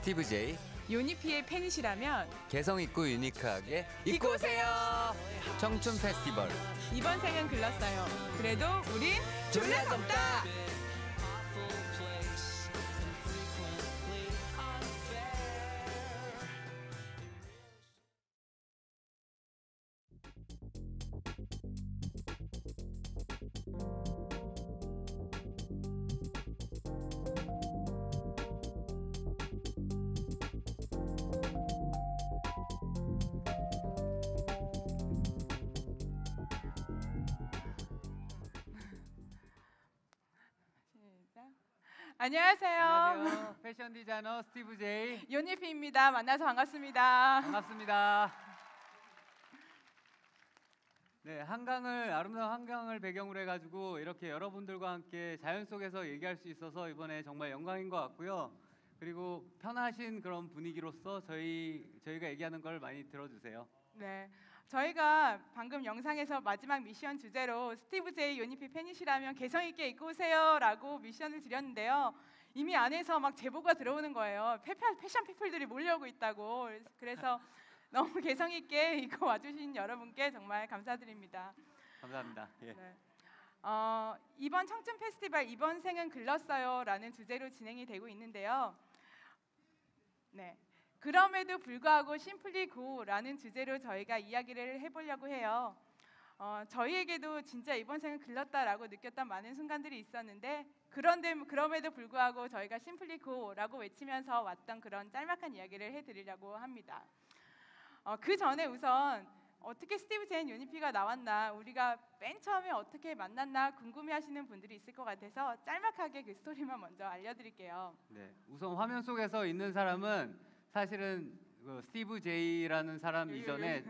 스티브 제이 요니피의 팬이시라면 개성 있고 유니크하게 입고 오세요. 청춘 페스티벌 이번 생은 글렀어요. 그래도 우린 졸라 덥다. 안녕하세요. 안녕하세요. 패션 디자이너 스티브 제이 요니피입니다. 만나서 반갑습니다. 반갑습니다. 네, 아름다운 한강을 배경으로 해가지고 이렇게 여러분들과 함께 자연 속에서 얘기할 수 있어서 이번에 정말 영광인 것 같고요. 그리고 편하신 그런 분위기로서 저희가 얘기하는 걸 많이 들어주세요. 네, 저희가 방금 영상에서 마지막 미션 주제로 스티브 제이 요니피 팬이시라면 개성 있게 입고 오세요라고 미션을 드렸는데요. 이미 안에서 막 제보가 들어오는 거예요. 패션 피플들이 몰려오고 있다고. 그래서 너무 개성 있게 입고 와주신 여러분께 정말 감사드립니다. 감사합니다. 예. 네. 이번 청춘 페스티벌 이번 생은 글렀어요라는 주제로 진행이 되고 있는데요. 네. 그럼에도 불구하고 심플리 고라는 주제로 저희가 이야기를 해보려고 해요. 저희에게도 진짜 이번 생은 글렀다라고 느꼈던 많은 순간들이 있었는데 그럼에도 불구하고 저희가 심플리 고라고 외치면서 왔던 그런 짤막한 이야기를 해드리려고 합니다. 그 전에 우선 어떻게 스티브 제이 요니피가 나왔나, 우리가 맨 처음에 어떻게 만났나 궁금해하시는 분들이 있을 것 같아서 짤막하게 그 스토리만 먼저 알려드릴게요. 네, 우선 화면 속에서 있는 사람은 사실은 그 스티브 제이라는 사람 이전에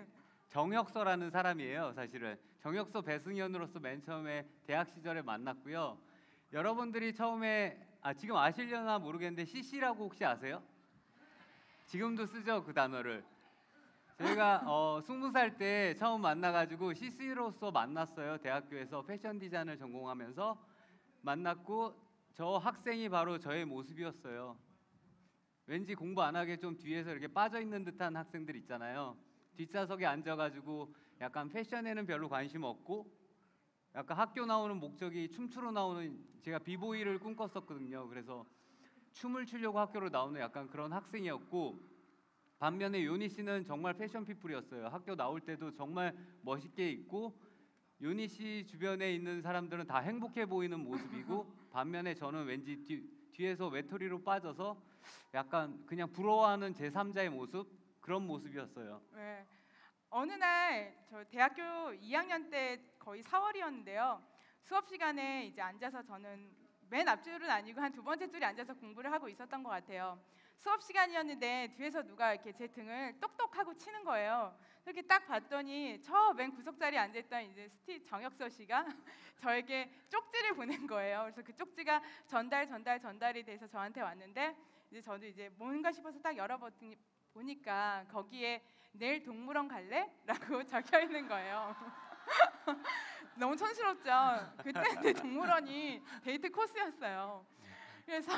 정혁서라는 사람이에요. 사실은 정혁서 배승현으로서 맨 처음에 대학 시절에 만났고요. 여러분들이 처음에 지금 아시려나 모르겠는데 CC라고 혹시 아세요? 지금도 쓰죠, 그 단어를. 저희가 20살 때 처음 만나가지고 CC로서 만났어요. 대학교에서 패션 디자인을 전공하면서 만났고, 저 학생이 바로 저의 모습이었어요. 왠지 공부 안 하게 좀 뒤에서 이렇게 빠져 있는 듯한 학생들 있잖아요. 뒷좌석에 앉아가지고 약간 패션에는 별로 관심 없고, 약간 학교 나오는 목적이 춤추러 나오는, 제가 비보이를 꿈꿨었거든요. 그래서 춤을 추려고 학교로 나오는 약간 그런 학생이었고, 반면에 요니 씨는 정말 패션 피플이었어요. 학교 나올 때도 정말 멋있게 입고, 요니 씨 주변에 있는 사람들은 다 행복해 보이는 모습이고, 반면에 저는 왠지 뒤에서 외톨이로 빠져서 약간 그냥 부러워하는 제3자의 모습, 그런 모습이었어요. 네. 어느 날 저 대학교 2학년 때 거의 4월이었는데요. 수업 시간에 이제 앉아서 저는 맨 앞줄은 아니고 한 두 번째 줄에 앉아서 공부를 하고 있었던 것 같아요. 수업 시간이었는데 뒤에서 누가 이렇게 제 등을 똑똑하고 치는 거예요. 이렇게 딱 봤더니 저 맨 구석자리에 앉아있던 이제 정혁서 씨가 저에게 쪽지를 보낸 거예요. 그래서 그 쪽지가 전달이 돼서 저한테 왔는데, 이제 저도 이제 뭔가 싶어서 딱 열어보니 보니까 거기에 내일 동물원 갈래? 라고 적혀 있는 거예요. 너무 촌스럽죠. 그때 내 동물원이 데이트 코스였어요. 그래서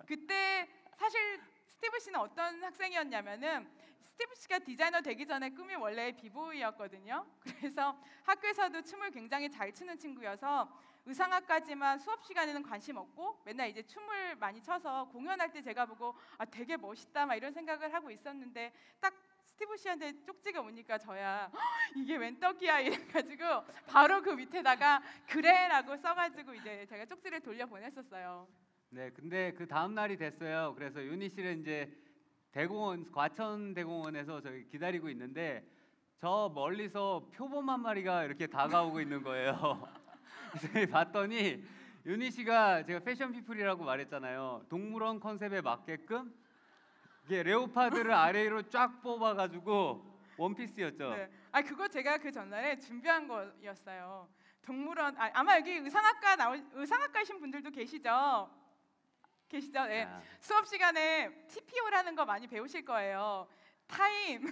그때 사실 스티브 씨는 어떤 학생이었냐면은, 스티브 씨가 디자이너 되기 전에 꿈이 원래 비보이였거든요. 그래서 학교에서도 춤을 굉장히 잘 추는 친구여서 의상학까지만 수업 시간에는 관심 없고 맨날 이제 춤을 많이 춰서 공연할 때 제가 보고 되게 멋있다 막 이런 생각을 하고 있었는데, 딱 스티브 씨한테 쪽지가 오니까 저야 이게 웬 떡이야 이래가지고 바로 그 밑에다가 그래라고 써가지고 이제 제가 쪽지를 돌려 보냈었어요. 네, 근데 그 다음 날이 됐어요. 그래서 요니 씨는 이제 과천대공원에서 저기 기다리고 있는데, 저 멀리서 표범 한 마리가 이렇게 다가오고 있는 거예요. 그래서 봤더니 요니 씨가, 제가 패션 피플이라고 말했잖아요. 동물원 컨셉에 맞게끔 이게 레오파드를 아래로 쫙 뽑아가지고 원피스였죠. 네. 그거 제가 그 전날에 준비한 거였어요. 동물원 아마 여기 의상학과이신 분들도 계시죠? 네. 수업 시간에 TPO라는 거 많이 배우실 거예요. 타임,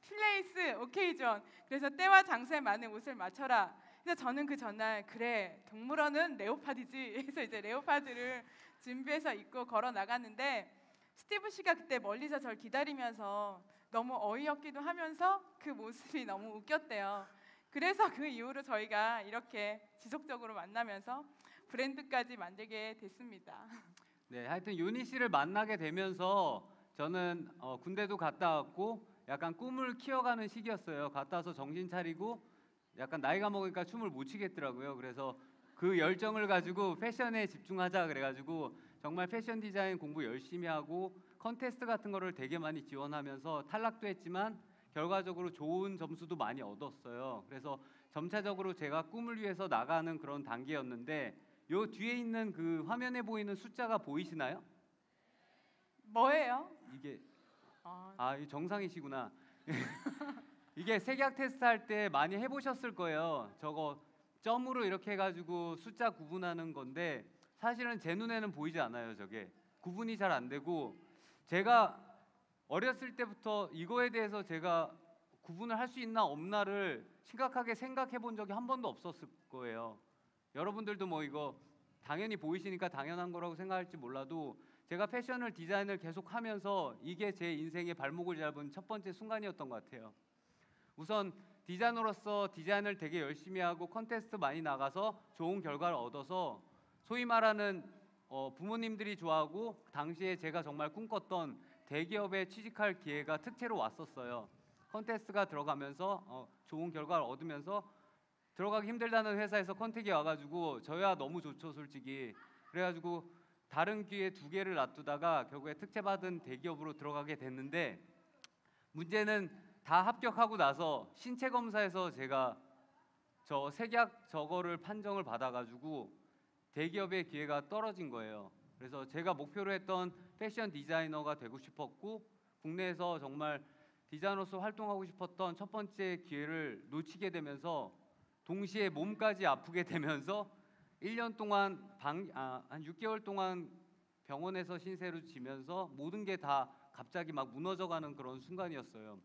플레이스, 오케이전. 그래서 때와 장소에 맞는 옷을 맞춰라. 그래서 저는 그 전날 그래 동물원은 레오파드지 해서 이제 레오파드를 준비해서 입고 걸어 나갔는데, 스티브 씨가 그때 멀리서 저를 기다리면서 너무 어이없기도 하면서 그 모습이 너무 웃겼대요. 그래서 그 이후로 저희가 이렇게 지속적으로 만나면서 브랜드까지 만들게 됐습니다. 네, 하여튼 유니 씨를 만나게 되면서 저는 군대도 갔다 왔고 약간 꿈을 키워가는 시기였어요. 갔다 와서 정신 차리고 약간 나이가 먹으니까 춤을 못 추겠더라고요. 그래서 그 열정을 가지고 패션에 집중하자 그래가지고 정말 패션 디자인 공부 열심히 하고 컨테스트 같은 거를 되게 많이 지원하면서 탈락도 했지만 결과적으로 좋은 점수도 많이 얻었어요. 그래서 점차적으로 제가 꿈을 위해서 나가는 그런 단계였는데 요 뒤에 있는 그 화면에 보이는 숫자가 보이시나요? 뭐예요? 이게 아, 이 정상이시구나. 이게 색약 테스트 할 때 많이 해보셨을 거예요. 저거 점으로 이렇게 해가지고 숫자 구분하는 건데 사실은 제 눈에는 보이지 않아요. 저게 구분이 잘 안 되고 제가 어렸을 때부터 이거에 대해서 제가 구분을 할 수 있나 없나를 심각하게 생각해 본 적이 한 번도 없었을 거예요. 여러분들도 뭐 이거 당연히 보이시니까 당연한 거라고 생각할지 몰라도 제가 패션을 디자인을 계속 하면서 이게 제 인생의 발목을 잡은 첫 번째 순간이었던 것 같아요. 우선 디자이너로서 디자인을 되게 열심히 하고 컨테스트 많이 나가서 좋은 결과를 얻어서 소위 말하는 부모님들이 좋아하고 당시에 제가 정말 꿈꿨던 대기업에 취직할 기회가 특채로 왔었어요. 컨테스트가 들어가면서 좋은 결과를 얻으면서 들어가기 힘들다는 회사에서 컨택이 와가지고 저야 너무 좋죠 솔직히. 그래가지고 다른 기회 2개를 놔두다가 결국에 특채 받은 대기업으로 들어가게 됐는데 문제는 다 합격하고 나서 신체 검사에서 제가 저 색약 저거를 판정을 받아가지고 대기업의 기회가 떨어진 거예요. 그래서 제가 목표로 했던 패션 디자이너가 되고 싶었고 국내에서 정말 디자이너로서 활동하고 싶었던 첫 번째 기회를 놓치게 되면서 동시에 몸까지 아프게 되면서 1년 동안 한 6개월 동안 병원에서 신세를 지면서 모든 게 다 갑자기 막 무너져가는 그런 순간이었어요.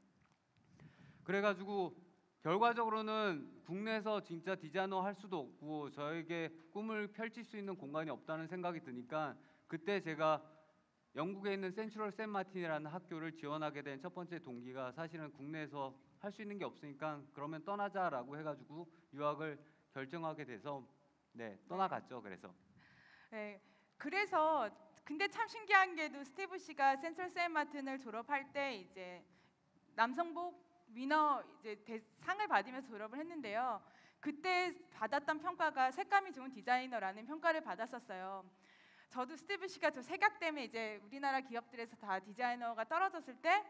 그래가지고 결과적으로는 국내에서 진짜 디자이너 할 수도 없고 저에게 꿈을 펼칠 수 있는 공간이 없다는 생각이 드니까 그때 제가 영국에 있는 센트럴 샌 마틴이라는 학교를 지원하게 된 첫 번째 동기가 사실은 국내에서 할 수 있는 게 없으니까 그러면 떠나자라고 해가지고 유학을 결정하게 돼서 떠나갔죠. 그래서 네. 그래서 근데 참 신기한 게도 스티브 씨가 센트럴 샌 마틴을 졸업할 때 이제 남성복 위너 이제 상을 받으면서 졸업을 했는데요. 그때 받았던 평가가 색감이 좋은 디자이너라는 평가를 받았었어요. 저도 스티브 씨가 저 색약 때문에 이제 우리나라 기업들에서 다 디자이너가 떨어졌을 때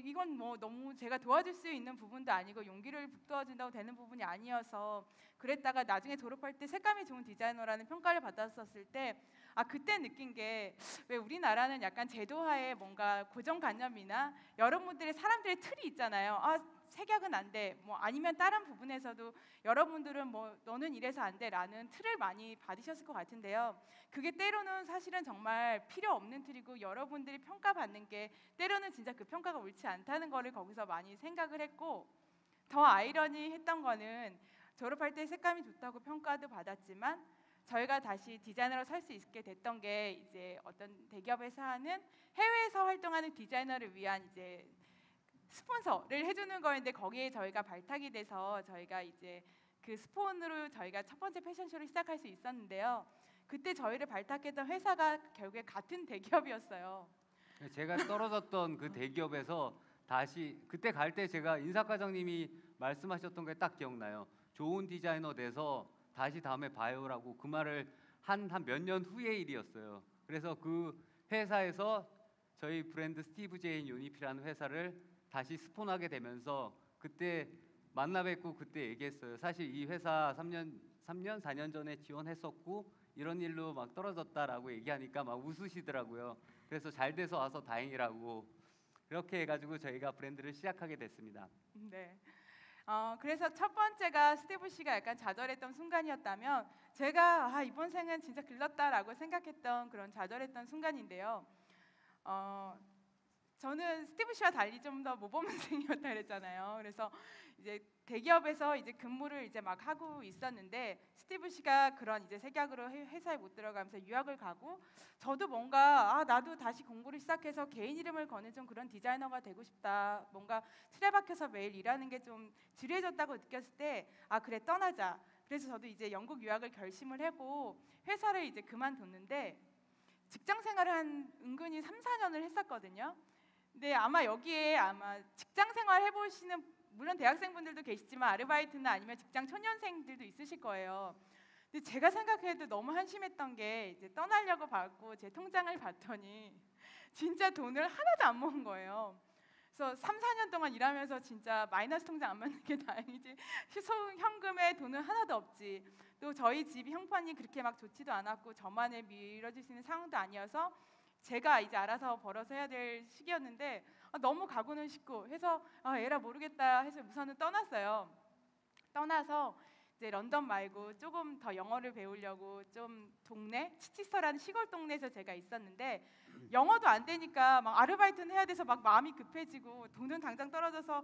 이건 뭐 너무 제가 도와줄 수 있는 부분도 아니고 용기를 북돋아준다고 되는 부분이 아니어서 그랬다가 나중에 졸업할 때 색감이 좋은 디자이너라는 평가를 받았었을 때 그때 느낀 게 왜 우리나라는 약간 제도하에 뭔가 고정관념이나 여러분들의 사람들의 틀이 있잖아요. 색약은 안 돼. 뭐 아니면 다른 부분에서도 여러분들은 뭐 너는 이래서 안 돼라는 틀을 많이 받으셨을 것 같은데요. 그게 때로는 사실은 정말 필요 없는 틀이고 여러분들이 평가받는 게 때로는 진짜 그 평가가 옳지 않다는 거를 거기서 많이 생각을 했고 더 아이러니했던 거는 졸업할 때 색감이 좋다고 평가도 받았지만 저희가 다시 디자이너로 살 수 있게 됐던 게 이제 어떤 대기업에서 하는 해외에서 활동하는 디자이너를 위한 이제 스폰서를 해주는 거였는데 거기에 저희가 발탁이 돼서 저희가 이제 그 스폰으로 저희가 첫 번째 패션쇼를 시작할 수 있었는데요. 그때 저희를 발탁했던 회사가 결국에 같은 대기업이었어요. 제가 떨어졌던 그 대기업에서 다시 그때 갈 때 제가 인사과장님이 말씀하셨던 게 딱 기억나요. 좋은 디자이너 돼서 다시 다음에 봐요라고 그 말을 한 몇 년 후의 일이었어요. 그래서 그 회사에서 저희 브랜드 스티브 제인 유니피라는 회사를 다시 스폰하게 되면서 그때 만나 뵙고 그때 얘기했어요. 사실 이 회사 3년 4년 전에 지원했었고 이런 일로 막 떨어졌다라고 얘기하니까 막 웃으시더라고요. 그래서 잘 돼서 와서 다행이라고 그렇게 해가지고 저희가 브랜드를 시작하게 됐습니다. 네. 그래서 첫 번째가 스티브 씨가 약간 좌절했던 순간이었다면 제가 이번 생은 진짜 글렀다라고 생각했던 그런 좌절했던 순간인데요. 저는 스티브 씨와 달리 좀 더 모범생이었다 그랬잖아요. 그래서 이제 대기업에서 이제 근무를 이제 막 하고 있었는데 스티브 씨가 그런 이제 색약으로 회사에 못 들어가면서 유학을 가고 저도 뭔가 나도 다시 공부를 시작해서 개인 이름을 거는 좀 그런 디자이너가 되고 싶다. 뭔가 틀에 박혀서 매일 일하는 게 좀 지루해졌다고 느꼈을 때 그래 떠나자. 그래서 저도 이제 영국 유학을 결심을 하고 회사를 이제 그만뒀는데 직장 생활을 한 은근히 3, 4년을 했었거든요. 근데 아마 여기에 직장 생활 해보시는 물론 대학생분들도 계시지만 아르바이트나 아니면 직장 초년생들도 있으실 거예요. 근데 제가 생각해도 너무 한심했던 게 이제 떠나려고 받고 제 통장을 봤더니 진짜 돈을 하나도 안 모은 거예요. 그래서 3, 4년 동안 일하면서 진짜 마이너스 통장 안 맞는 게 다행이지 현금에 돈은 하나도 없지. 또 저희 집 형편이 그렇게 막 좋지도 않았고 저만의 미뤄질 수 있는 상황도 아니어서 제가 이제 알아서 벌어서 해야 될 시기였는데 너무 가고는 싶고 해서 에라 모르겠다 해서 우선은 떠났어요. 떠나서 이제 런던 말고 조금 더 영어를 배우려고 좀 동네 치치스터라는 시골 동네에서 제가 있었는데 영어도 안 되니까 막 아르바이트는 해야 돼서 막 마음이 급해지고 돈은 당장 떨어져서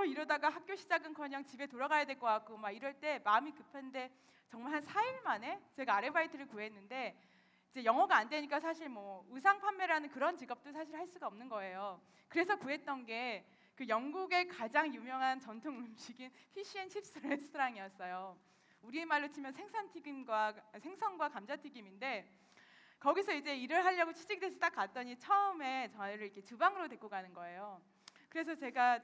이러다가 학교 시작은커녕 집에 돌아가야 될 것 같고 막 이럴 때 마음이 급한데 정말 한 4일 만에 제가 아르바이트를 구했는데 이제 영어가 안 되니까 사실 뭐 의상 판매라는 그런 직업도 사실 할 수가 없는 거예요. 그래서 구했던 게 그 영국의 가장 유명한 전통 음식인 피쉬앤칩스 레스토랑이었어요. 우리말로 치면 생선과 감자튀김인데 거기서 이제 일을 하려고 취직돼서 딱 갔더니 처음에 저희를 이렇게 주방으로 데리고 가는 거예요. 그래서 제가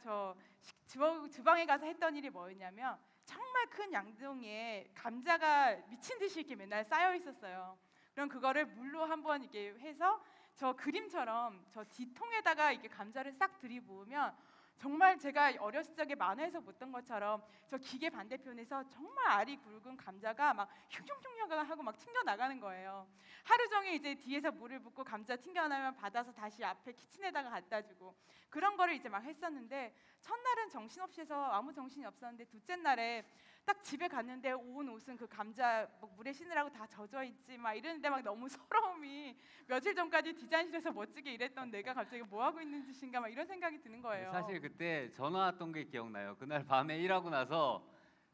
주방에 가서 했던 일이 뭐였냐면 정말 큰 양동이에 감자가 미친 듯이 이렇게 맨날 쌓여 있었어요. 그럼 그거를 물로 한번 이렇게 해서 저 그림처럼 저 뒤통에다가 이렇게 감자를 싹 들이부으면 정말 제가 어렸을 적에 만화에서 봤던 것처럼 저 기계 반대편에서 정말 알이 굵은 감자가 막 흉흉흉흉 하고 막 튕겨 나가는 거예요. 하루 종일 이제 뒤에서 물을 붓고 감자 튕겨나면 받아서 다시 앞에 키친에다가 갖다 주고 그런 거를 이제 막 했었는데 첫날은 정신없이 해서 아무 정신이 없었는데 둘째 날에 딱 집에 갔는데 온 옷은 그 감자 막 물에 씻느라고 다 젖어 있지 막 이러는데 막 너무 서러움이 며칠 전까지 디자인실에서 멋지게 일했던 내가 갑자기 뭐 하고 있는 짓인가 막 이런 생각이 드는 거예요. 사실 그때 전화 왔던 게 기억나요. 그날 밤에 일하고 나서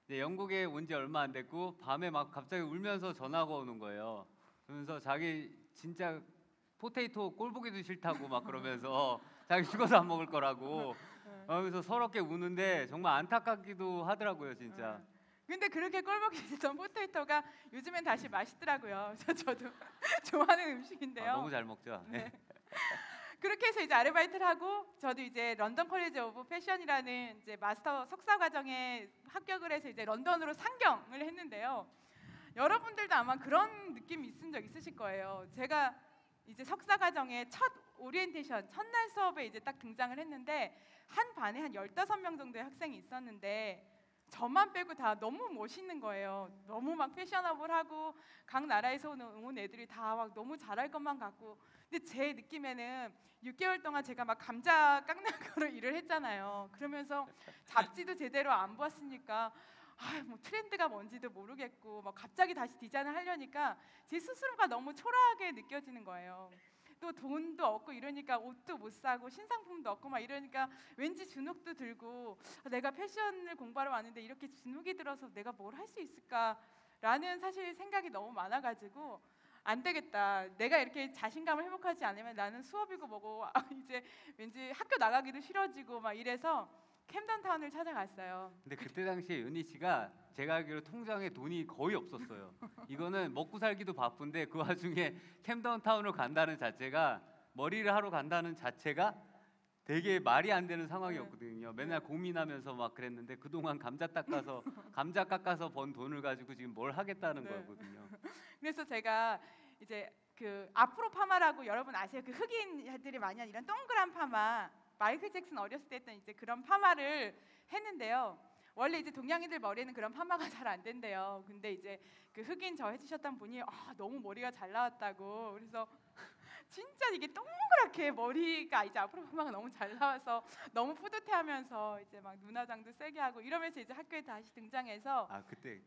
이제 영국에 온 지 얼마 안 됐고 밤에 막 갑자기 울면서 전화가 오는 거예요. 그러면서 자기 진짜 포테이토 꼴 보기도 싫다고 막 그러면서 자기 죽어서 안 먹을 거라고 그래서 서럽게 우는데 정말 안타깝기도 하더라고요, 진짜. 근데 그렇게 꼴보기 싫던 포테이토가 요즘엔 다시 맛있더라고요. 그래서 저도 좋아하는 음식인데요. 너무 잘 먹죠. 네. 그렇게 해서 이제 아르바이트를 하고 저도 이제 런던 컬리지 오브 패션이라는 이제 마스터 석사 과정에 합격을 해서 이제 런던으로 상경을 했는데요. 여러분들도 아마 그런 느낌 있은 적 있으실 거예요. 제가 이제 석사 과정에 첫 오리엔테이션 첫날 수업에 이제 딱 등장을 했는데 한 반에 한 15명 정도의 학생이 있었는데 저만 빼고 다 너무 멋있는 거예요. 너무 막 패셔너블하고 각 나라에서 온 애들이 다 막 너무 잘할 것만 같고 근데 제 느낌에는 6개월 동안 제가 막 감자 깎는 거로 일을 했잖아요. 그러면서 잡지도 제대로 안 봤으니까 뭐 트렌드가 뭔지도 모르겠고 막 갑자기 다시 디자인을 하려니까 제 스스로가 너무 초라하게 느껴지는 거예요. 또 돈도 없고 이러니까 옷도 못 사고 신상품도 없고 막 이러니까 왠지 주눅도 들고 내가 패션을 공부하러 왔는데 이렇게 주눅이 들어서 내가 뭘 할 수 있을까라는 사실 생각이 너무 많아가지고 안 되겠다. 내가 이렇게 자신감을 회복하지 않으면 나는 수업이고 뭐고 이제 왠지 학교 나가기도 싫어지고 막 이래서 캠던 타운을 찾아갔어요. 근데 그때 당시에 윤희 씨가 제가 알기로 통장에 돈이 거의 없었어요. 이거는 먹고 살기도 바쁜데 그 와중에 캠던 타운을 간다는 자체가 머리를 하러 간다는 자체가 되게 말이 안 되는 상황이었거든요. 맨날 고민하면서 막 그랬는데 그동안 감자 깎아서 번 돈을 가지고 지금 뭘 하겠다는 거거든요. 그래서 제가 이제 그 아프로 파마라고 여러분 아세요? 그 흑인들이 많이 하는 이런 동그란 파마 마이클 잭슨 어렸을 때 했던 이제 그런 파마를 했는데요. 원래 이제 동양인들 머리에는 그런 파마가 잘 안 된대요. 근데 이제 그 흑인 저 해주셨던 분이 너무 머리가 잘 나왔다고 그래서 진짜 이게 동그랗게 머리가 이제 앞으로 파마가 너무 잘 나와서 너무 뿌듯해하면서 이제 막 눈화장도 세게 하고 이러면서 이제 학교에 다시 등장해서 그때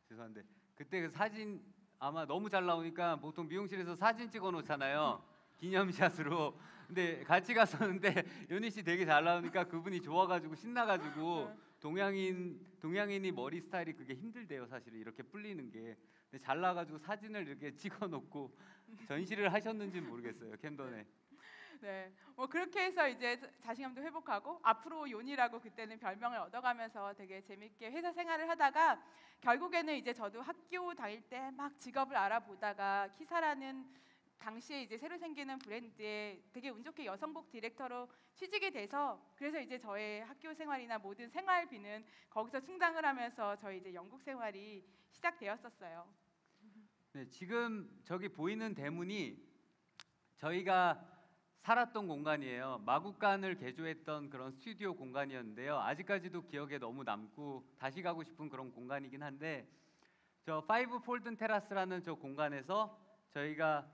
죄송한데 그때 그 사진 아마 너무 잘 나오니까 보통 미용실에서 사진 찍어 놓잖아요. 기념샷으로. 근데 같이 갔었는데 윤희 씨 되게 잘 나오니까 그분이 좋아가지고 신나가지고 동양인이 머리 스타일이 그게 힘들대요. 사실은 이렇게 불리는 게. 근데 잘나가지고 사진을 이렇게 찍어놓고 전시를 하셨는지는 모르겠어요. 캠던에. 네, 뭐 그렇게 해서 이제 자신감도 회복하고 앞으로 요니라고 그때는 별명을 얻어가면서 되게 재밌게 회사 생활을 하다가 결국에는 이제 저도 학교 다닐 때 막 직업을 알아보다가 키사라는 당시에 이제 새로 생기는 브랜드에 되게 운 좋게 여성복 디렉터로 취직이 돼서 그래서 이제 저의 학교 생활이나 모든 생활비는 거기서 충당을 하면서 저희 이제 영국 생활이 시작되었었어요. 네, 지금 저기 보이는 대문이 저희가 살았던 공간이에요. 마구간을 개조했던 그런 스튜디오 공간이었는데요. 아직까지도 기억에 너무 남고 다시 가고 싶은 그런 공간이긴 한데 저 파이브 폴든 테라스라는 저 공간에서 저희가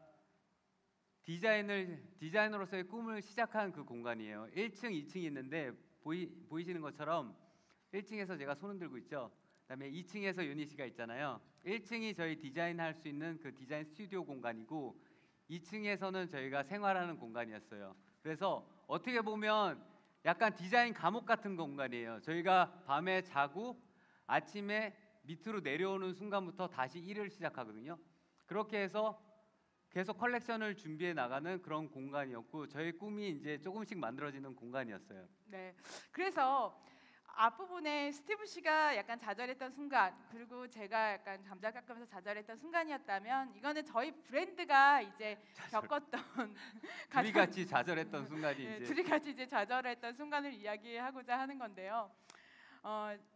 디자이너로서의 꿈을 시작한 그 공간이에요. 1층, 2층이 있는데 보이시는 것처럼 1층에서 제가 손을 들고 있죠. 그다음에 2층에서 유니 씨가 있잖아요. 1층이 저희 디자인할 수 있는 그 디자인 스튜디오 공간이고 2층에서는 저희가 생활하는 공간이었어요. 그래서 어떻게 보면 약간 디자인 감옥 같은 공간이에요. 저희가 밤에 자고 아침에 밑으로 내려오는 순간부터 다시 일을 시작하거든요. 그렇게 해서 계속 컬렉션을 준비해 나가는 그런 공간이었고 저희 꿈이 이제 조금씩 만들어지는 공간이었어요. 네, 그래서 앞부분에 스티브 씨가 약간 좌절했던 순간 그리고 제가 약간 감자 깎으면서 좌절했던 순간이었다면 이거는 저희 브랜드가 이제 겪었던 둘이 같이 좌절했던 순간이 네, 이제 둘이 같이 이제 좌절했던 순간을 이야기하고자 하는 건데요.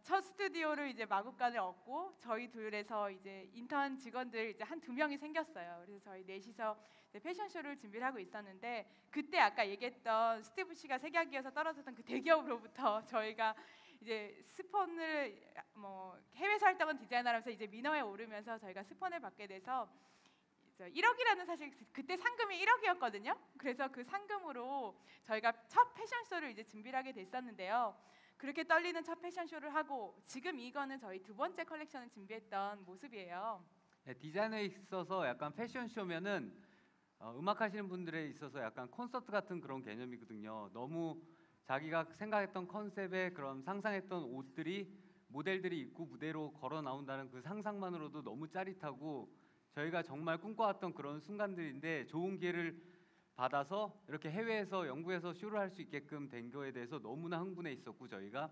첫 스튜디오를 이제 마구간을 얻고 저희 둘에서 이제 인턴 직원들 이제 한 2명이 생겼어요. 그래서 저희 넷이서 이제 패션쇼를 준비를 하고 있었는데 그때 아까 얘기했던 스티브 씨가 색약이어서 떨어졌던 그 대기업으로부터 저희가 이제 스폰을 뭐 해외에서 활동한 디자이너라면서 이제 민어에 오르면서 저희가 스폰을 받게 돼서 1억이라는 사실 그때 상금이 1억이었거든요. 그래서 그 상금으로 저희가 첫 패션쇼를 이제 준비를 하게 됐었는데요. 그렇게 떨리는 첫 패션쇼를 하고 지금 이거는 저희 2번째 컬렉션을 준비했던 모습이에요. 네, 디자인에 있어서 약간 패션쇼면은 음악 하시는 분들에 있어서 약간 콘서트 같은 그런 개념이거든요. 너무 자기가 생각했던 컨셉에 그런 상상했던 옷들이 모델들이 입고 무대로 걸어 나온다는 그 상상만으로도 너무 짜릿하고 저희가 정말 꿈꿔왔던 그런 순간들인데 좋은 기회를 받아서 이렇게 해외에서 영국에서 쇼를 할 수 있게끔 된 거에 대해서 너무나 흥분해 있었고 저희가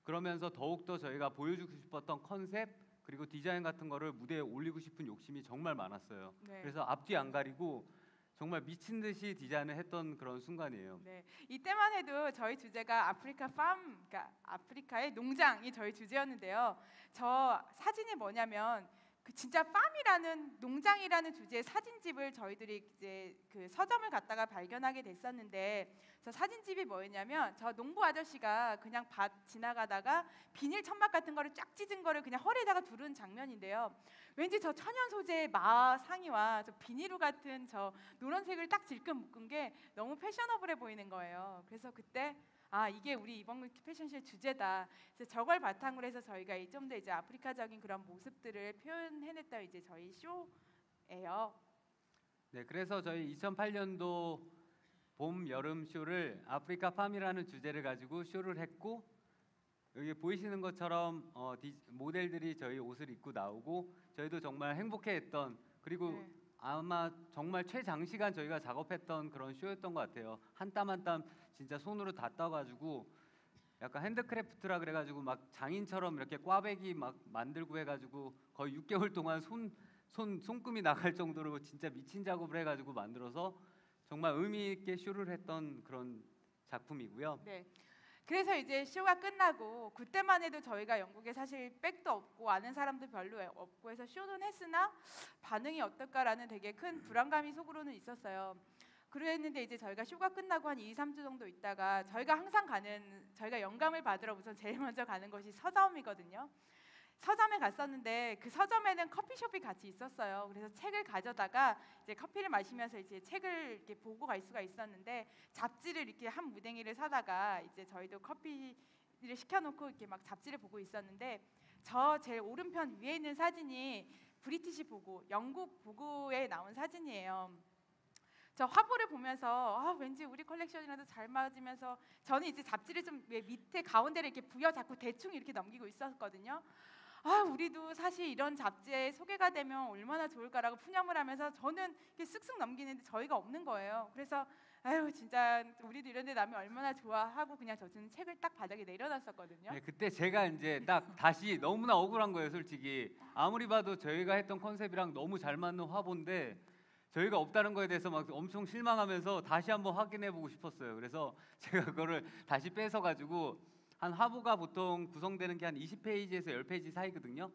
그러면서 더욱더 저희가 보여주고 싶었던 컨셉 그리고 디자인 같은 거를 무대에 올리고 싶은 욕심이 정말 많았어요. 네. 그래서 앞뒤 안 가리고 정말 미친 듯이 디자인을 했던 그런 순간이에요. 네, 이때만 해도 저희 주제가 아프리카 팜, 그러니까 아프리카의 농장이 저희 주제였는데요. 저 사진이 뭐냐면 그 진짜 팜이라는 농장이라는 주제의 사진집을 저희들이 이제 그 서점을 갔다가 발견하게 됐었는데 저 사진집이 뭐였냐면 저 농부 아저씨가 그냥 밭 지나가다가 비닐 천막 같은 거를 쫙 찢은 거를 그냥 허리에다가 두른 장면인데요. 왠지 저 천연 소재의 마 상의와 저 비닐우 같은 저 노란색을 딱 질끈 묶은 게 너무 패셔너블해 보이는 거예요. 그래서 그때 이게 우리 이번 패션쇼의 주제다. 그래서 저걸 바탕으로 해서 저희가 좀 더 이제 아프리카적인 그런 모습들을 표현해냈던 이제 저희 쇼예요. 네, 그래서 저희 2008년도 봄 여름 쇼를 아프리카 팜이라는 주제를 가지고 쇼를 했고 여기 보이시는 것처럼 모델들이 저희 옷을 입고 나오고 저희도 정말 행복해했던 그리고 네. 아마 정말 최장시간 저희가 작업했던 그런 쇼였던 것 같아요. 한 땀 한 땀 진짜 손으로 다 떠가지고 약간 핸드크래프트라 그래가지고 막 장인처럼 이렇게 꽈배기 막 만들고 해가지고 거의 6개월 동안 손금이 나갈 정도로 진짜 미친 작업을 해가지고 만들어서 정말 의미 있게 쇼를 했던 그런 작품이고요. 네. 그래서 이제 쇼가 끝나고 그때만 해도 저희가 영국에 사실 백도 없고 아는 사람도 별로 없고 해서 쇼는 했으나 반응이 어떨까라는 되게 큰 불안감이 속으로는 있었어요. 그랬는데 이제 저희가 쇼가 끝나고 한 2, 3주 정도 있다가 저희가 항상 저희가 영감을 받으러 우선 제일 먼저 가는 것이 서점이거든요. 서점에 갔었는데 그 서점에는 커피숍이 같이 있었어요. 그래서 책을 가져다가 이제 커피를 마시면서 이제 책을 이렇게 보고 갈 수가 있었는데 잡지를 이렇게 한 무댕이를 사다가 이제 저희도 커피를 시켜놓고 이렇게 막 잡지를 보고 있었는데 저 제일 오른편 위에 있는 사진이 브리티시 보고 영국 보고에 나온 사진이에요. 저 화보를 보면서 왠지 우리 컬렉션이라도 잘 맞으면서 저는 이제 잡지를 좀 밑에 가운데를 이렇게 부여잡고 대충 이렇게 넘기고 있었거든요. 우리도 사실 이런 잡지에 소개가 되면 얼마나 좋을까라고 푸념을 하면서 저는 이렇게 쓱쓱 넘기는데 저희가 없는 거예요. 그래서 아유 진짜 우리도 이런 데 나면 얼마나 좋아하고 그냥 저는 책을 딱 바닥에 내려놨었거든요. 네, 그때 제가 이제 딱 다시 너무나 억울한 거예요, 솔직히. 아무리 봐도 저희가 했던 컨셉이랑 너무 잘 맞는 화보인데 저희가 없다는 거에 대해서 막 엄청 실망하면서 다시 한번 확인해 보고 싶었어요. 그래서 제가 그거를 다시 뺏어 가지고 한 화보가 보통 구성되는 게 한 20페이지에서 10페이지 사이거든요.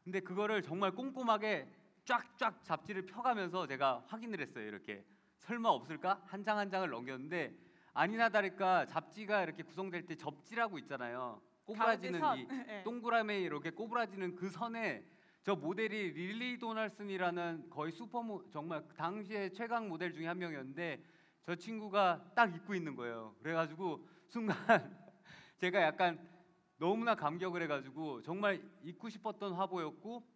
근데 그거를 정말 꼼꼼하게 쫙쫙 잡지를 펴가면서 제가 확인을 했어요. 이렇게 설마 없을까? 한 장 한 장을 넘겼는데 아니나 다를까 잡지가 이렇게 구성될 때 접지라고 있잖아요. 꼬부라지는 가운데 이 선. 네. 동그라미 이렇게 꼬부라지는 그 선에 저 모델이 릴리 도널슨이라는 거의 정말 당시에 최강 모델 중에 한 명이었는데 저 친구가 딱 입고 있는 거예요. 그래가지고 순간 제가 약간 너무나 감격을 해가지고 정말 입고 싶었던 화보였고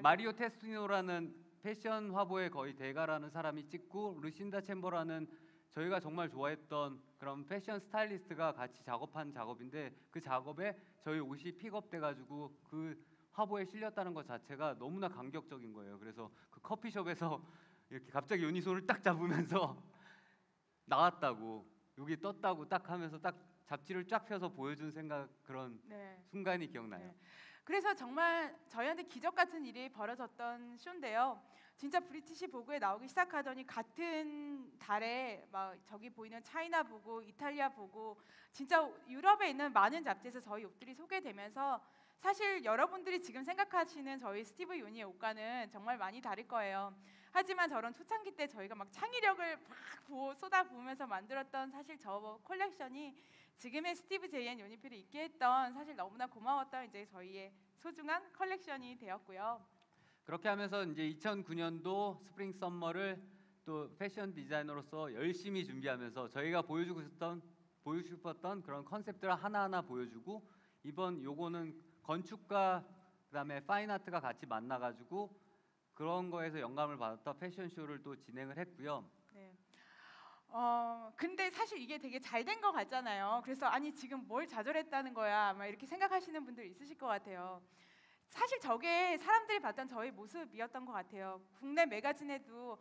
마리오 테스티노라는 패션 화보의 거의 대가라는 사람이 찍고 루신다 챔버라는 저희가 정말 좋아했던 그런 패션 스타일리스트가 같이 작업한 작업인데 그 작업에 저희 옷이 픽업돼가지고 그 화보에 실렸다는 것 자체가 너무나 감격적인 거예요. 그래서 그 커피숍에서 이렇게 갑자기 유니손을 딱 잡으면서 나왔다고 여기 떴다고 딱 하면서 딱 잡지를 쫙 펴서 보여준 그런 네. 순간이 기억나요. 네. 그래서 정말 저희한테 기적 같은 일이 벌어졌던 쇼인데요. 진짜 브리티시 보그에 나오기 시작하더니 같은 달에 막 저기 보이는 차이나 보고 이탈리아 보고 진짜 유럽에 있는 많은 잡지에서 저희 옷들이 소개되면서 사실 여러분들이 지금 생각하시는 저희 스티브 요니의 옷과는 정말 많이 다를 거예요. 하지만 저런 초창기 때 저희가 막 창의력을 막 쏟아부으면서 만들었던 사실 저 콜렉션이 지금의 스티브 제이앤 요니피를 있게 했던 사실 너무나 고마웠던 이제 저희의 소중한 컬렉션이 되었고요. 그렇게 하면서 이제 2009년도 스프링 썸머를 또 패션 디자이너로서 열심히 준비하면서 저희가 보여주고 싶었던 그런 컨셉들을 하나하나 보여주고 이번 요거는 건축가 그다음에 파인아트가 같이 만나가지고 그런 거에서 영감을 받았던 패션쇼를 또 진행을 했고요. 네. 근데 사실 이게 되게 잘 된 것 같잖아요. 그래서 아니 지금 뭘 좌절했다는 거야 막 이렇게 생각하시는 분들 있으실 것 같아요. 사실 저게 사람들이 봤던 저의 모습이었던 것 같아요. 국내 매거진에도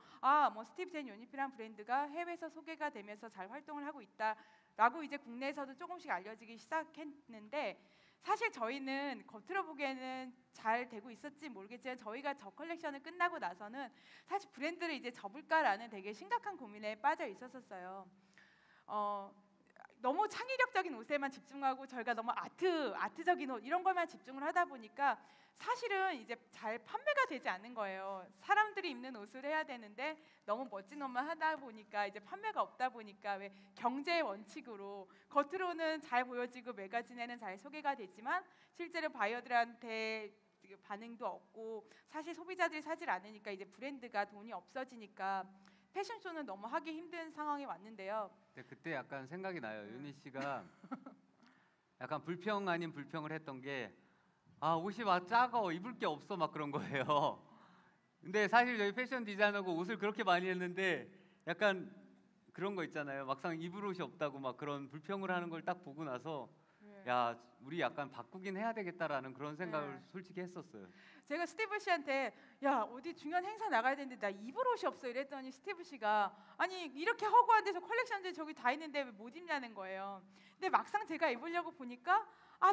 뭐 스티브 제인 요니피란 브랜드가 해외에서 소개가 되면서 잘 활동을 하고 있다라고 이제 국내에서도 조금씩 알려지기 시작했는데 사실 저희는 겉으로 보기에는 잘 되고 있었지 모르겠지만 저희가 저 컬렉션을 끝나고 나서는 사실 브랜드를 이제 접을까라는 되게 심각한 고민에 빠져 있었어요. 너무 창의력적인 옷에만 집중하고 저희가 너무 아트적인 옷 이런 것만 집중을 하다 보니까 사실은 이제 잘 판매가 되지 않는 거예요. 사람들이 입는 옷을 해야 되는데 너무 멋진 옷만 하다 보니까 이제 판매가 없다 보니까 왜 경제의 원칙으로 겉으로는 잘 보여지고 매거진에는 잘 소개가 되지만 실제로 바이어들한테 반응도 없고 사실 소비자들이 사질 않으니까 이제 브랜드가 돈이 없어지니까 패션쇼는 너무 하기 힘든 상황이 왔는데요. 네, 그때 약간 생각이 나요. 윤희 씨가 약간 불평 아닌 불평을 했던 게 옷이 막 작아 입을 게 없어 막 그런 거예요. 근데 사실 저희 패션 디자이너고 옷을 그렇게 많이 했는데 약간 그런 거 있잖아요. 막상 입을 옷이 없다고 막 그런 불평을 하는 걸 딱 보고 나서 야 우리 약간 바꾸긴 해야 되겠다라는 그런 생각을 솔직히 했었어요. 제가 스티브 씨한테 야 어디 중요한 행사 나가야 되는데 나 입을 옷이 없어 이랬더니 스티브 씨가 아니 이렇게 허구한 데서 컬렉션들 저기 다 있는데 왜 못 입냐는 거예요. 근데 막상 제가 입으려고 보니까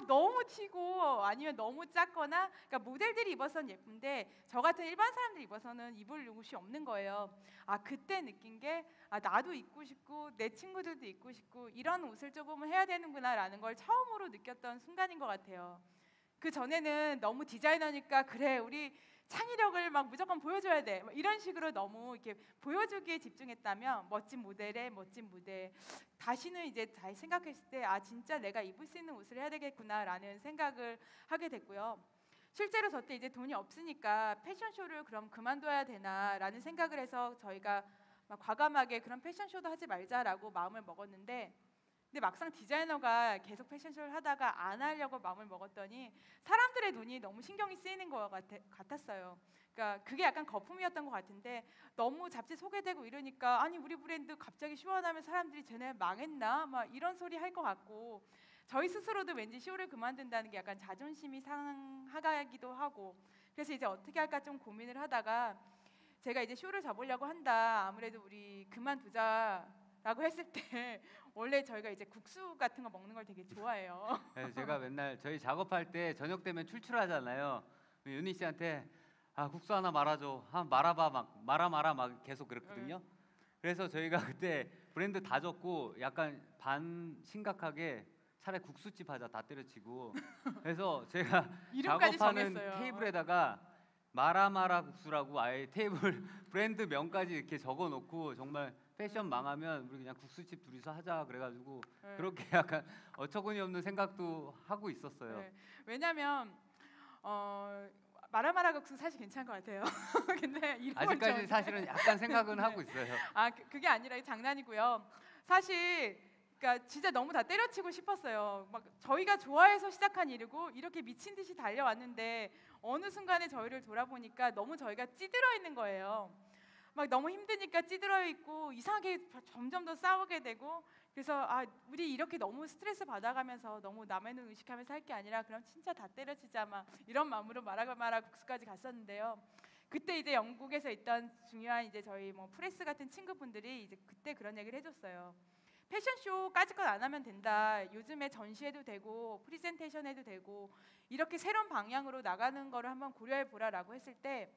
너무 튀고 아니면 너무 작거나 그러니까 모델들이 입어서는 예쁜데 저 같은 일반 사람들이 입어서는 입을 옷이 없는 거예요. 그때 느낀 게 나도 입고 싶고 내 친구들도 입고 싶고 이런 옷을 조금은 해야 되는구나라는 걸 처음으로 느꼈던 순간인 것 같아요. 그 전에는 너무 디자이너니까 그래 우리 창의력을 막 무조건 보여줘야 돼 이런 식으로 너무 이렇게 보여주기에 집중했다면 멋진 모델에 멋진 무대 다시는 이제 잘 생각했을 때 진짜 내가 입을 수 있는 옷을 해야 되겠구나라는 생각을 하게 됐고요. 실제로 저때 이제 돈이 없으니까 패션쇼를 그럼 그만둬야 되나라는 생각을 해서 저희가 막 과감하게 그런 패션쇼도 하지 말자라고 마음을 먹었는데 근데 막상 디자이너가 계속 패션쇼를 하다가 안 하려고 마음을 먹었더니 사람들의 눈이 너무 신경이 쓰이는 것 같았어요. 그러니까 그게 약간 거품이었던 것 같은데 너무 잡지 소개되고 이러니까 아니 우리 브랜드 갑자기 쇼하면 사람들이 쟤네 망했나 막 이런 소리 할 것 같고 저희 스스로도 왠지 쇼를 그만둔다는 게 약간 자존심이 상하기도 하고 그래서 이제 어떻게 할까 좀 고민을 하다가 제가 이제 쇼를 접으려고 한다. 아무래도 우리 그만두자라고 했을 때 원래 저희가 이제 국수 같은 거 먹는 걸 되게 좋아해요. 네, 제가 맨날 저희 작업할 때 저녁 되면 출출하잖아요. 윤희 씨한테 아 국수 하나 말아줘, 말아봐 막 말아 막 계속 그랬거든요. 그래서 저희가 그때 브랜드 다 접고 약간 반 심각하게 차라리 국수집 하자 다 때려치고 그래서 제가 이름까지 작업하는 정했어요. 테이블에다가 마라마라 국수라고 아예 테이블 브랜드 명까지 이렇게 적어놓고 정말 패션 망하면 우리 그냥 국수집 둘이서 하자 그래가지고 네. 그렇게 약간 어처구니 없는 생각도 하고 있었어요. 네. 왜냐면 마라마라 국수 사실 괜찮은 것 같아요. 근데 이름은 아직까지 좀- 사실은 약간 생각은 네. 하고 있어요. 그게 아니라 장난이고요. 사실 그러니까 진짜 너무 다 때려치고 싶었어요. 막 저희가 좋아해서 시작한 일이고 이렇게 미친 듯이 달려왔는데 어느 순간에 저희를 돌아보니까 너무 저희가 찌들어 있는 거예요. 막 너무 힘드니까 찌들어 있고 이상하게 점점 더 싸우게 되고 그래서 우리 이렇게 너무 스트레스 받아가면서 너무 남의 눈 의식하면서 할 게 아니라 그럼 진짜 다 때려치자 막 이런 마음으로 마라마라 국수까지 갔었는데요. 그때 이제 영국에서 있던 중요한 이제 저희 뭐 프레스 같은 친구분들이 이제 그때 그런 얘기를 해줬어요. 패션쇼까지껏 안 하면 된다. 요즘에 전시해도 되고 프리젠테이션 해도 되고 이렇게 새로운 방향으로 나가는 거를 한번 고려해 보라라고 했을 때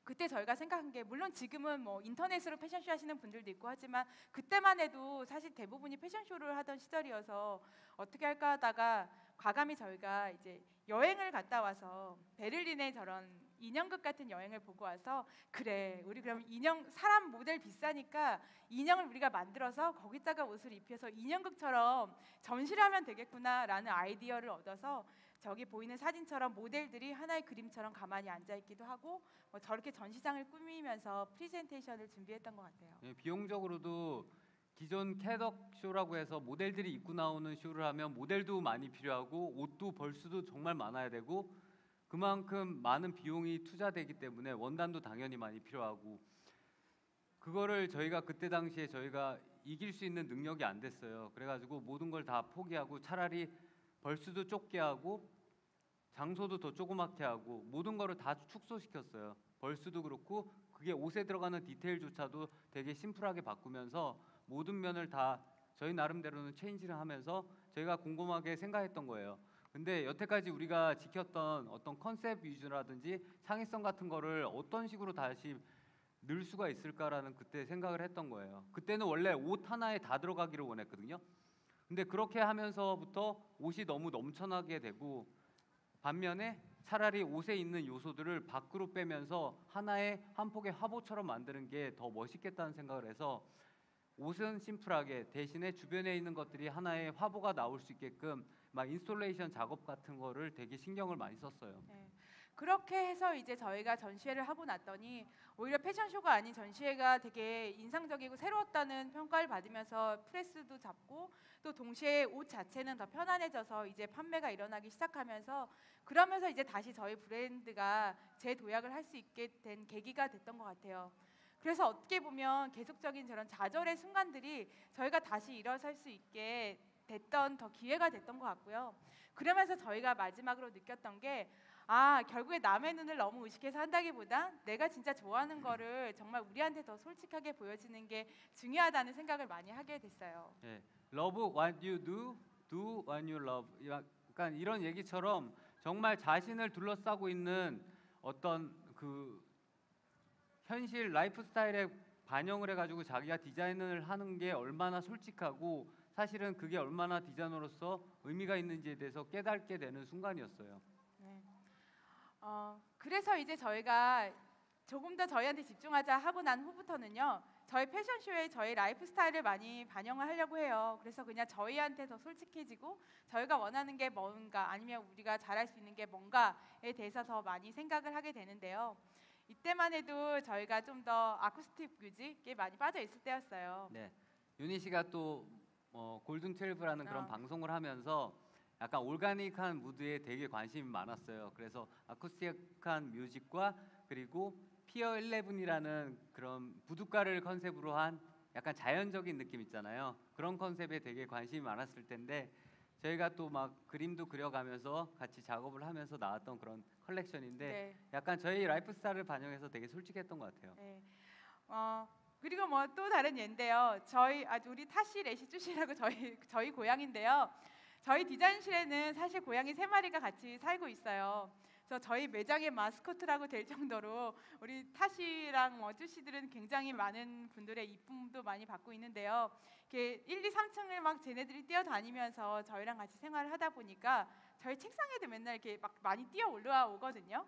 그때 저희가 생각한 게 물론 지금은 뭐 인터넷으로 패션쇼 하시는 분들도 있고 하지만 그때만 해도 사실 대부분이 패션쇼를 하던 시절이어서 어떻게 할까 하다가 과감히 저희가 이제 여행을 갔다 와서 베를린에 저런 인형극 같은 여행을 보고 와서 그래 우리 그럼 인형 사람 모델 비싸니까 인형을 우리가 만들어서 거기다가 옷을 입혀서 인형극처럼 전시를 하면 되겠구나라는 아이디어를 얻어서 저기 보이는 사진처럼 모델들이 하나의 그림처럼 가만히 앉아 있기도 하고 뭐 저렇게 전시장을 꾸미면서 프레젠테이션을 준비했던 것 같아요. 예, 비용적으로도 기존 캐덕 쇼라고 해서 모델들이 입고 나오는 쇼를 하면 모델도 많이 필요하고 옷도 벌수도 정말 많아야 되고 그만큼 많은 비용이 투자되기 때문에 원단도 당연히 많이 필요하고 그거를 저희가 그때 당시에 저희가 이길 수 있는 능력이 안 됐어요. 그래가지고 모든 걸 다 포기하고 차라리 벌수도 좁게 하고 장소도 더 조그맣게 하고 모든 거를 다 축소시켰어요. 벌수도 그렇고 그게 옷에 들어가는 디테일조차도 되게 심플하게 바꾸면서 모든 면을 다 저희 나름대로는 체인지를 하면서 저희가 곰곰하게 생각했던 거예요. 근데 여태까지 우리가 지켰던 어떤 컨셉 위주라든지 창의성 같은 거를 어떤 식으로 다시 넣을 수가 있을까라는 그때 생각을 했던 거예요. 그때는 원래 옷 하나에 다 들어가기를 원했거든요. 근데 그렇게 하면서부터 옷이 너무 넘쳐나게 되고 반면에 차라리 옷에 있는 요소들을 밖으로 빼면서 하나의 한 폭의 화보처럼 만드는 게 더 멋있겠다는 생각을 해서 옷은 심플하게 대신에 주변에 있는 것들이 하나의 화보가 나올 수 있게끔 막 인스톨레이션 작업 같은 거를 되게 신경을 많이 썼어요. 네. 그렇게 해서 이제 저희가 전시회를 하고 났더니 오히려 패션쇼가 아닌 전시회가 되게 인상적이고 새로웠다는 평가를 받으면서 프레스도 잡고 또 동시에 옷 자체는 더 편안해져서 이제 판매가 일어나기 시작하면서 그러면서 이제 다시 저희 브랜드가 재도약을 할 수 있게 된 계기가 됐던 것 같아요. 그래서 어떻게 보면 계속적인 저런 좌절의 순간들이 저희가 다시 일어설 수 있게 됐던 더 기회가 됐던 것 같고요. 그러면서 저희가 마지막으로 느꼈던 게 결국에 남의 눈을 너무 의식해서 한다기보다 내가 진짜 좋아하는 거를 정말 우리한테 더 솔직하게 보여지는 게 중요하다는 생각을 많이 하게 됐어요. 예, love what you do, do what you love. 약간 이런 얘기처럼 정말 자신을 둘러싸고 있는 어떤 그 현실 라이프 스타일에 반영을 해가지고 자기가 디자인을 하는 게 얼마나 솔직하고 사실은 그게 얼마나 디자이너로서 의미가 있는지에 대해서 깨닫게 되는 순간이었어요. 네. 그래서 이제 저희가 조금 더 저희한테 집중하자 하고 난 후부터는요. 저희 패션쇼에 저희 라이프 스타일을 많이 반영을 하려고 해요. 그래서 그냥 저희한테 더 솔직해지고 저희가 원하는 게 뭔가 아니면 우리가 잘할 수 있는 게 뭔가에 대해서 더 많이 생각을 하게 되는데요. 이때만 해도 저희가 좀 더 아쿠스틱 뮤직에 많이 빠져 있을 때였어요. 네, 윤희 씨가 또 골든 12라는 그런 방송을 하면서 약간 올가닉한 무드에 되게 관심이 많았어요. 그래서 아쿠스틱한 뮤직과 그리고 피어 11이라는 그런 부둣가를 컨셉으로 한 약간 자연적인 느낌 있잖아요. 그런 컨셉에 되게 관심이 많았을 텐데 저희가 또 막 그림도 그려가면서 같이 작업을 하면서 나왔던 그런 컬렉션인데 네. 약간 저희 라이프 스타일을 반영해서 되게 솔직했던 것 같아요. 네. 그리고 뭐 또 다른 예인데요. 우리 타시 레시쭈시라고 저희 고양인데요. 저희 디자인실에는 사실 고양이 3마리가 같이 살고 있어요. 그래서 저희 매장의 마스코트라고 될 정도로 우리 타시랑 쭈시들은 굉장히 많은 분들의 이쁨도 많이 받고 있는데요. 이렇게 1, 2, 3층을 막 쟤네들이 뛰어다니면서 저희랑 같이 생활을 하다 보니까 저희 책상에도 맨날 이렇게 막 많이 뛰어 올라와 오거든요.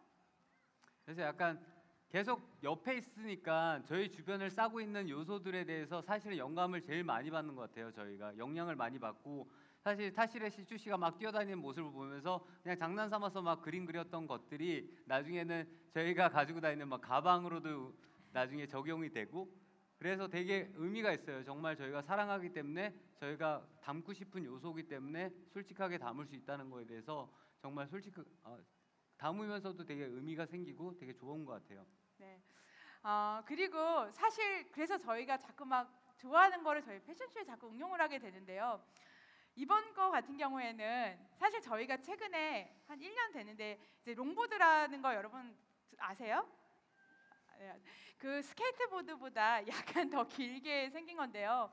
그래서 약간 계속 옆에 있으니까 저희 주변을 싸고 있는 요소들에 대해서 사실은 영감을 제일 많이 받는 것 같아요. 저희가 영향을 많이 받고 사실 타시레 시추씨가 막 뛰어다니는 모습을 보면서 그냥 장난 삼아서 막 그림 그렸던 것들이 나중에는 저희가 가지고 다니는 막 가방으로도 나중에 적용이 되고 그래서 되게 의미가 있어요. 정말 저희가 사랑하기 때문에 저희가 담고 싶은 요소이기 때문에 솔직하게 담을 수 있다는 거에 대해서 정말 담으면서도 되게 의미가 생기고 되게 좋은 것 같아요. 네. 그리고 사실 그래서 저희가 자꾸 막 좋아하는 거를 저희 패션쇼에 자꾸 응용을 하게 되는데요. 이번 거 같은 경우에는 사실 저희가 최근에 한 1년 되는데 이제 롱보드라는 거 여러분 아세요? 그 스케이트보드보다 약간 더 길게 생긴 건데요.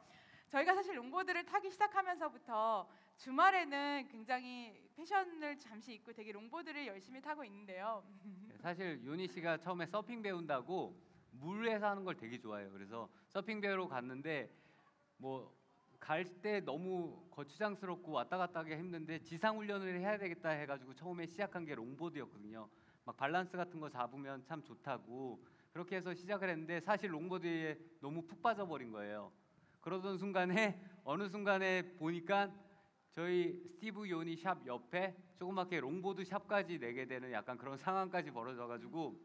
저희가 사실 롱보드를 타기 시작하면서부터 주말에는 굉장히 패션을 잠시 입고 되게 롱보드를 열심히 타고 있는데요. 사실 요니 씨가 처음에 서핑 배운다고 물에서 하는 걸 되게 좋아해요. 그래서 서핑 배우러 갔는데 뭐 갈 때 너무 거추장스럽고 왔다 갔다 하기 힘든데 지상 훈련을 해야 되겠다 해가지고 처음에 시작한 게 롱보드였거든요. 막 밸런스 같은 거 잡으면 참 좋다고 그렇게 해서 시작을 했는데 사실 롱보드에 너무 푹 빠져버린 거예요. 그러던 순간에 어느 순간에 보니까 저희 스티브 요니 샵 옆에 조그맣게 롱보드 샵까지 내게 되는 약간 그런 상황까지 벌어져가지고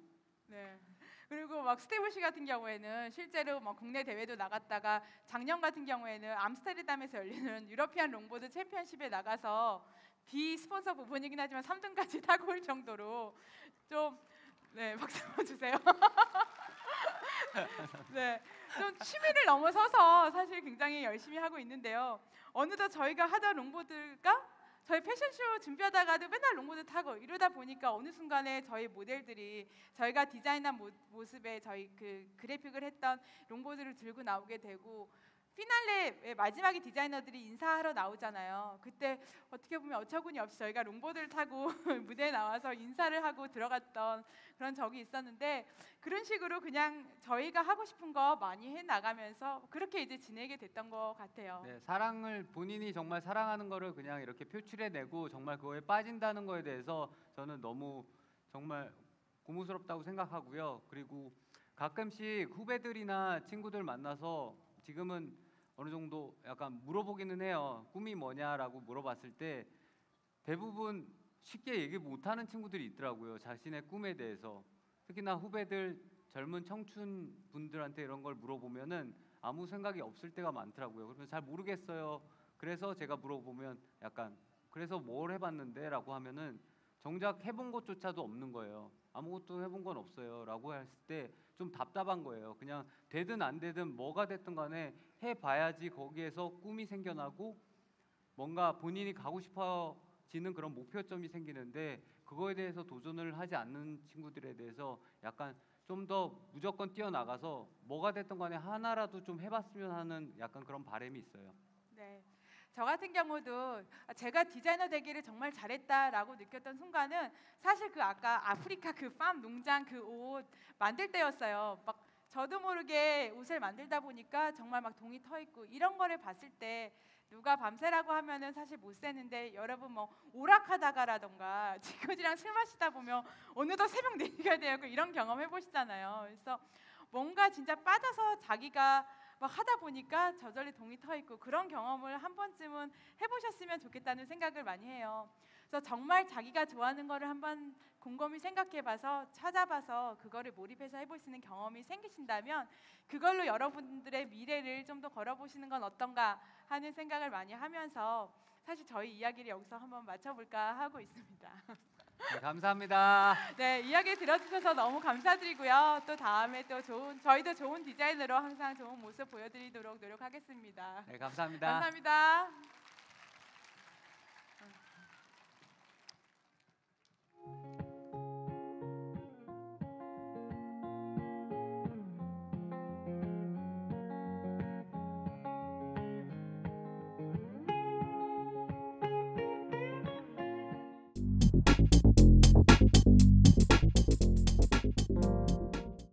네. 그리고 막 스티브 씨 같은 경우에는 실제로 뭐 국내 대회도 나갔다가 작년 같은 경우에는 암스테르담에서 열리는 유러피안 롱보드 챔피언십에 나가서 비스폰서 부분이긴 하지만 3등까지 타고 올 정도로 좀 박수 한번 주세요. 네, 좀 취미를 넘어서서 사실 굉장히 열심히 하고 있는데요. 어느덧 저희가 하던 롱보드가 저희 패션쇼 준비하다가도 맨날 롱보드 타고 이러다 보니까 어느 순간에 저희 모델들이 저희가 디자인한 모습에 저희 그 그래픽을 했던 롱보드를 들고 나오게 되고 피날레 마지막에 디자이너들이 인사하러 나오잖아요. 그때 어떻게 보면 어처구니 없이 저희가 롱보드를 타고 무대에 나와서 인사를 하고 들어갔던 그런 적이 있었는데 그런 식으로 그냥 저희가 하고 싶은 거 많이 해 나가면서 그렇게 이제 지내게 됐던 것 같아요. 네, 사랑을 본인이 정말 사랑하는 거를 그냥 이렇게 표출해내고 정말 그거에 빠진다는 거에 대해서 저는 너무 정말 고무스럽다고 생각하고요. 그리고 가끔씩 후배들이나 친구들 만나서 지금은 어느 정도 약간 물어보기는 해요. 꿈이 뭐냐라고 물어봤을 때 대부분 쉽게 얘기 못하는 친구들이 있더라고요. 자신의 꿈에 대해서. 특히나 후배들 젊은 청춘 분들한테 이런 걸 물어보면은 아무 생각이 없을 때가 많더라고요. 그래서 잘 모르겠어요. 그래서 제가 물어보면 약간 그래서 뭘 해봤는데 라고 하면은 정작 해본 것조차도 없는 거예요. 아무것도 해본 건 없어요 라고 했을 때 좀 답답한 거예요. 그냥 되든 안 되든 뭐가 됐든 간에 해봐야지 거기에서 꿈이 생겨나고 뭔가 본인이 가고 싶어지는 그런 목표점이 생기는데 그거에 대해서 도전을 하지 않는 친구들에 대해서 약간 좀 더 무조건 뛰어나가서 뭐가 됐든 간에 하나라도 좀 해봤으면 하는 약간 그런 바람이 있어요. 네. 저 같은 경우도 제가 디자이너 되기를 정말 잘했다라고 느꼈던 순간은 사실 그 아까 아프리카 그 팜 농장 그 옷 만들 때였어요. 막 저도 모르게 옷을 만들다 보니까 정말 막 동이 터 있고 이런 거를 봤을 때 누가 밤새라고 하면은 사실 못 새는데 여러분 뭐 오락하다가라던가 친구들이랑 술 마시다 보면 어느덧 새벽 4시가 되고 이런 경험 해보시잖아요. 그래서 뭔가 진짜 빠져서 자기가 막 하다 보니까 저절로 동이 터 있고 그런 경험을 한 번쯤은 해보셨으면 좋겠다는 생각을 많이 해요. 그래서 정말 자기가 좋아하는 거를 한번 곰곰이 생각해봐서 찾아봐서 그거를 몰입해서 해볼 수 있는 경험이 생기신다면 그걸로 여러분들의 미래를 좀 더 걸어보시는 건 어떤가 하는 생각을 많이 하면서 사실 저희 이야기를 여기서 한번 마쳐볼까 하고 있습니다. 네, 감사합니다. 네, 이야기 들어주셔서 너무 감사드리고요. 또 다음에 또 저희도 좋은 디자인으로 항상 좋은 모습 보여드리도록 노력하겠습니다. 네, 감사합니다. 감사합니다.